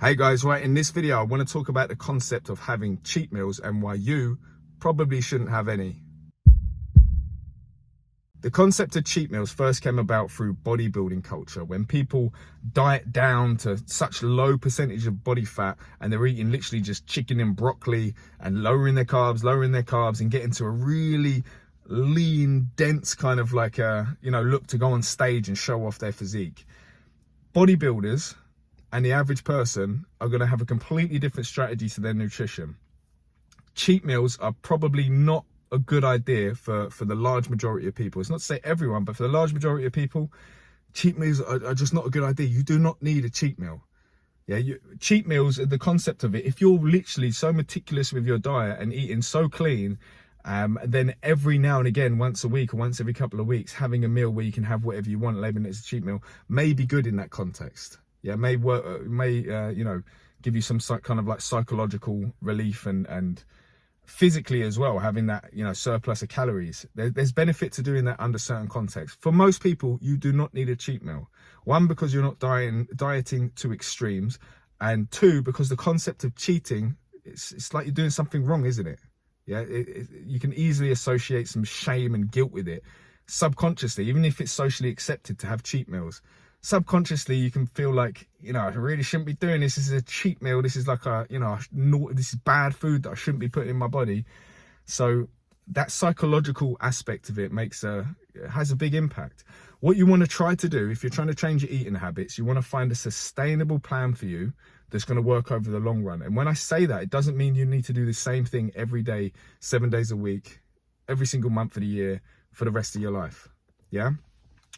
Hey guys, right, in this video I want to talk about the concept of having cheat meals and why you probably shouldn't have any. The concept of cheat meals first came about through bodybuilding culture, when people diet down to such low percentage of body fat and they're eating literally just chicken and broccoli and lowering their carbs and getting to a really lean, dense kind of like a, look to go on stage and show off their physique. Bodybuilders and the average person are going to have a completely different strategy to their nutrition. Cheat meals are probably not a good idea for the large majority of people. It's not to say everyone, but for the large majority of people, cheat meals are just not a good idea. You do not need a cheat meal. Yeah, cheat meals, the concept of it, if you're literally so meticulous with your diet and eating so clean, then every now and again, once a week or once every couple of weeks, having a meal where you can have whatever you want, labeling it as a cheat meal, may be good in that context. Yeah, may work, give you some kind of like psychological relief and physically as well, having that, surplus of calories. There's benefit to doing that under certain contexts. For most people, you do not need a cheat meal. One, because you're not dieting to extremes, and two, because the concept of cheating, it's like you're doing something wrong, isn't it? Yeah, you can easily associate some shame and guilt with it subconsciously, even if it's socially accepted to have cheat meals. Subconsciously, you can feel like, I really shouldn't be doing this. This is a cheat meal. This is like this is bad food that I shouldn't be putting in my body. So that psychological aspect of it has a big impact. What you want to try to do, if you're trying to change your eating habits, you want to find a sustainable plan for you that's going to work over the long run. And when I say that, it doesn't mean you need to do the same thing every day, 7 days a week, every single month of the year for the rest of your life. Yeah.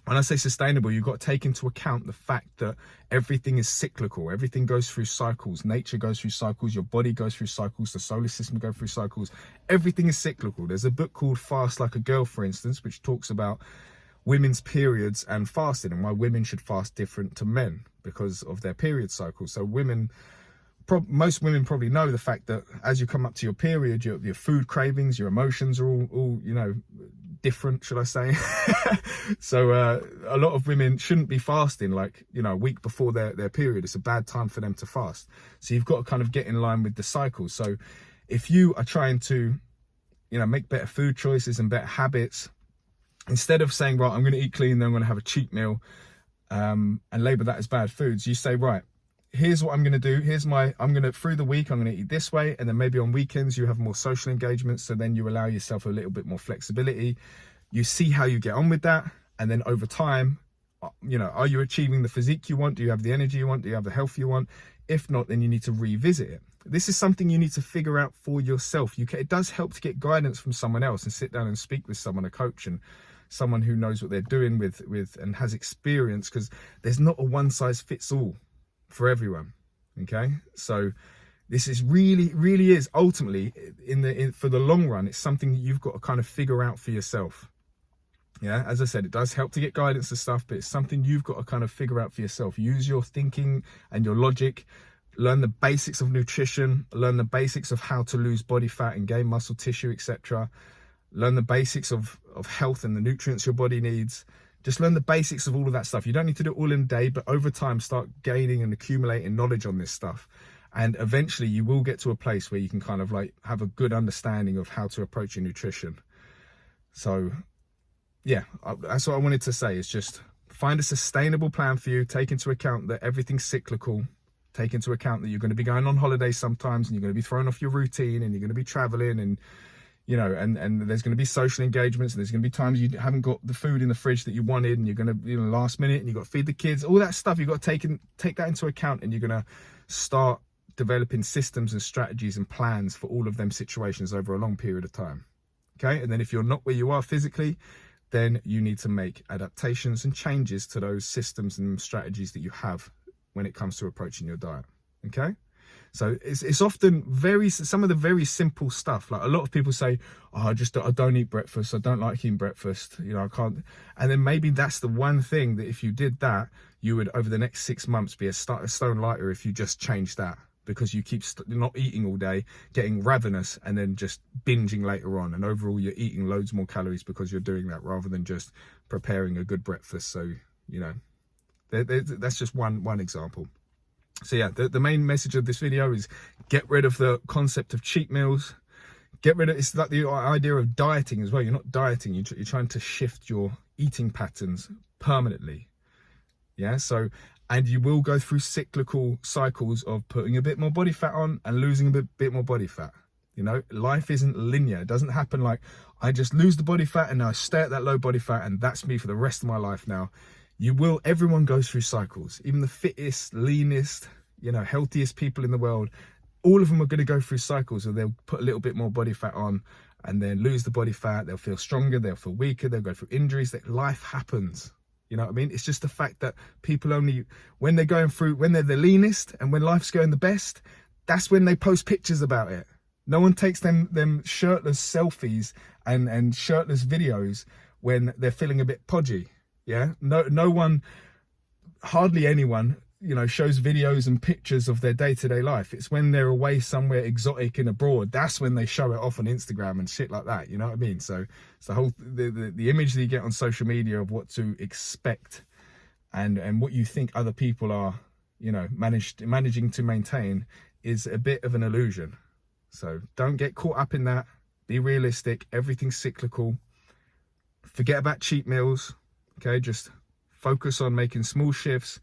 When I say sustainable, you've got to take into account the fact that everything is cyclical. Everything goes through cycles. Nature goes through cycles. Your body goes through cycles. The solar system goes through cycles. Everything is cyclical. There's a book called Fast Like a Girl, for instance, which talks about women's periods and fasting and why women should fast different to men because of their period cycle. So most women probably know the fact that as you come up to your period, your food cravings, your emotions are all different, should I say. So a lot of women shouldn't be fasting like, a week before their period. It's a bad time for them to fast. So you've got to kind of get in line with the cycle. So if you are trying to, make better food choices and better habits, instead of saying, right, I'm going to eat clean, then I'm going to have a cheat meal, and label that as bad foods, you say, right, here's what I'm going to do. Through the week, I'm going to eat this way. And then maybe on weekends, you have more social engagements. So then you allow yourself a little bit more flexibility. You see how you get on with that. And then over time, are you achieving the physique you want? Do you have the energy you want? Do you have the health you want? If not, then you need to revisit it. This is something you need to figure out for yourself. It does help to get guidance from someone else and sit down and speak with someone, a coach, and someone who knows what they're doing with and has experience, because there's not a one size fits all for everyone. Okay, so this is really is ultimately for the long run, it's something that you've got to kind of figure out for yourself. Yeah, as I said, it does help to get guidance and stuff, but it's something you've got to kind of figure out for yourself. Use your thinking and your logic. Learn the basics of nutrition. Learn the basics of how to lose body fat and gain muscle tissue, etc. Learn the basics of health and the nutrients your body needs. Just learn the basics of all of that stuff. You don't need to do it all in a day, but over time, start gaining and accumulating knowledge on this stuff. And eventually you will get to a place where you can kind of like have a good understanding of how to approach your nutrition. So yeah, that's what I wanted to say, is just find a sustainable plan for you. Take into account that everything's cyclical. Take into account that you're going to be going on holiday sometimes, and you're going to be thrown off your routine, and you're going to be traveling, and and there's going to be social engagements, and there's going to be times you haven't got the food in the fridge that you wanted, and you're going to, last minute, and you've got to feed the kids, all that stuff. You've got to take that into account, and you're going to start developing systems and strategies and plans for all of them situations over a long period of time. Okay, and then if you're not where you are physically, then you need to make adaptations and changes to those systems and strategies that you have when it comes to approaching your diet. Okay. So it's often some of the very simple stuff. Like a lot of people say, oh, I don't eat breakfast. I don't like eating breakfast. I can't. And then maybe that's the one thing that if you did that, you would over the next 6 months be a stone lighter if you just changed that, because you keep not eating all day, getting ravenous, and then just binging later on. And overall, you're eating loads more calories because you're doing that rather than just preparing a good breakfast. So, that's just one example. So yeah, the main message of this video is get rid of the concept of cheat meals. Get rid of, it's like the idea of dieting as well. You're not dieting, you're trying to shift your eating patterns permanently. Yeah, so, and you will go through cyclical cycles of putting a bit more body fat on and losing a bit more body fat. You know, life isn't linear. It doesn't happen like I just lose the body fat and now I stay at that low body fat and that's me for the rest of my life now. Everyone goes through cycles. Even the fittest, leanest, you know, healthiest people in the world, all of them are going to go through cycles where they'll put a little bit more body fat on and then lose the body fat. They'll feel stronger, they'll feel weaker, they'll go through injuries. That life happens. You know what I mean? It's just the fact that people only, when they're the leanest and when life's going the best, that's when they post pictures about it. No one takes them shirtless selfies and shirtless videos when they're feeling a bit podgy. Yeah, no one, hardly anyone, you know, shows videos and pictures of their day-to-day life. It's when they're away somewhere exotic and abroad, that's when they show it off on Instagram and shit like that. You know what I mean? So it's the whole the image that you get on social media of what to expect and what you think other people are, you know, managing to maintain is a bit of an illusion. So don't get caught up in that. Be realistic. Everything's cyclical. Forget about cheat meals. Okay, just focus on making small shifts,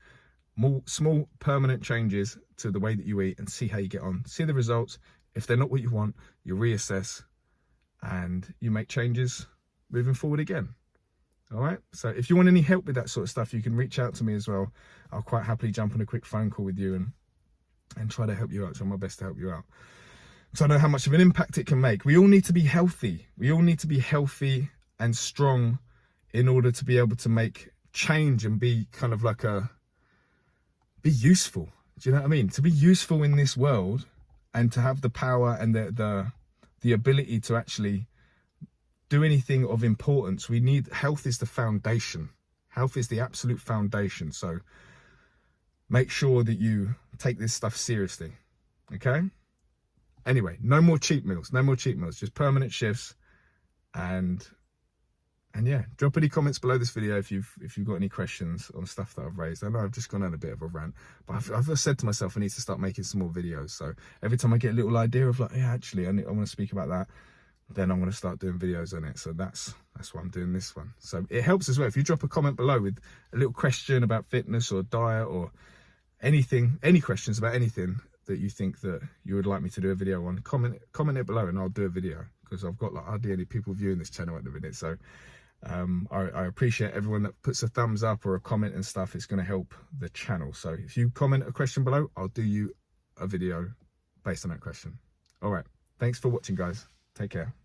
small permanent changes to the way that you eat and see how you get on. See the results. If they're not what you want, you reassess and you make changes moving forward again. All right. So if you want any help with that sort of stuff, you can reach out to me as well. I'll quite happily jump on a quick phone call with you and try to help you out. Try my best to help you out. So I know how much of an impact it can make. We all need to be healthy. We all need to be healthy and strong in order to be able to make change and be kind of like be useful. Do you know what I mean? To be useful in this world and to have the power and the ability to actually do anything of importance, we need, health is the foundation. Health is the absolute foundation. So make sure that you take this stuff seriously. Okay? Anyway, no more cheat meals. No more cheat meals. Just permanent shifts. And yeah, drop any comments below this video if you've got any questions on stuff that I've raised. I know I've just gone on a bit of a rant, but I've said to myself I need to start making some more videos. So every time I get a little idea of like, yeah, actually I want to speak about that, then I'm going to start doing videos on it. So that's why I'm doing this one. So it helps as well if you drop a comment below with a little question about fitness or diet or anything, any questions about anything that you think that you would like me to do a video on. Comment it below and I'll do a video, because I've got like hardly any people viewing this channel at the minute. So I appreciate everyone that puts a thumbs up or a comment and stuff. It's going to help the channel. So if you comment a question below, I'll do you a video based on that question. All right. Thanks for watching, guys. Take care.